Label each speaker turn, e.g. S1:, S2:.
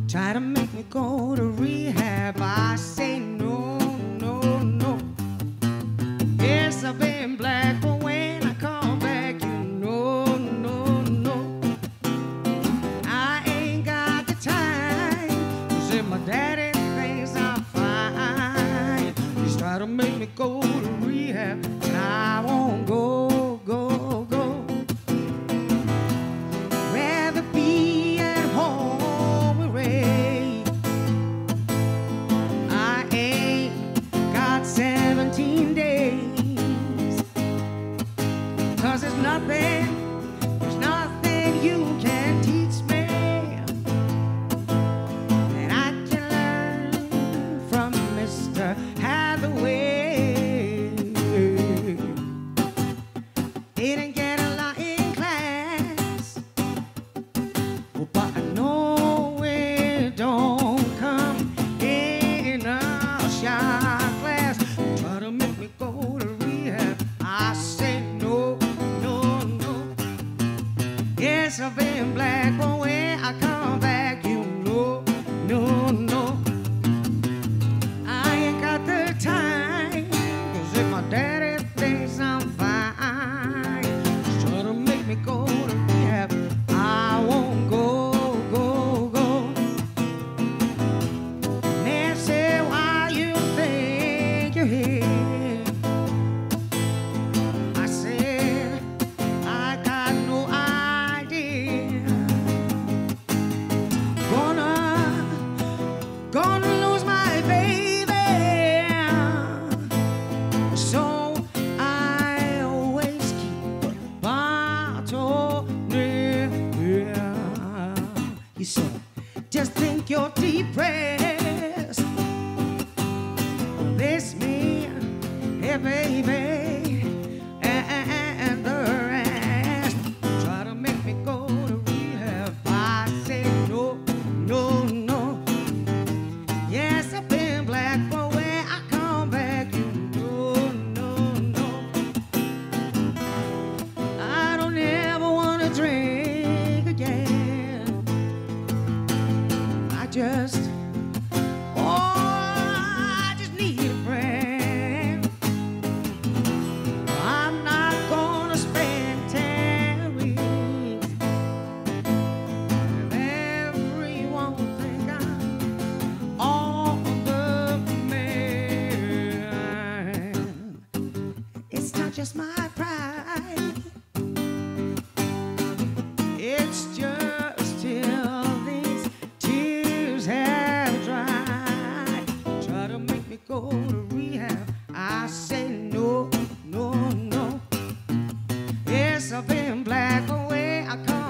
S1: Try to make me go to rehab. I say no, no, no. Yes, I've been black, but when I come back, you know, no, no. I ain't got the time. You say my daddy thinks I'm fine. He's trying to make me go to rehab, and I won't go, go, go. Rather be at home with Ray. I ain't got 17 days. 'Cause there's nothing you can teach me that I can learn from Mr. Hathaway. Didn't get a lot in class, but I know it don't come in a shot glass. Try to make me go to rehab. I say no, no, no. Yes, I've been black, but when I come back, you know, no, no. I ain't got the time, 'cause if my daddy thinks I'm fine, he's trying to make me go to rehab. I won't go, go, go. Nancy, why you think you're here? I said, I got no idea. Gonna lose my baby. So I always keep a bottle near. You said, just think you're depressed. This me, hey baby, and the rest. Try to make me go to rehab. I say no, no, no. Yes, I've been black, but when I come back, you know, no, no. I don't ever want to drink again. I just need a friend. I'm not gonna spend 10 weeks with everyone think I'm on the man. It's not just my pride, it's just till these tears have dried. Try to make me go to rehab. I say no, no, no. Yes, I've been black, but when I come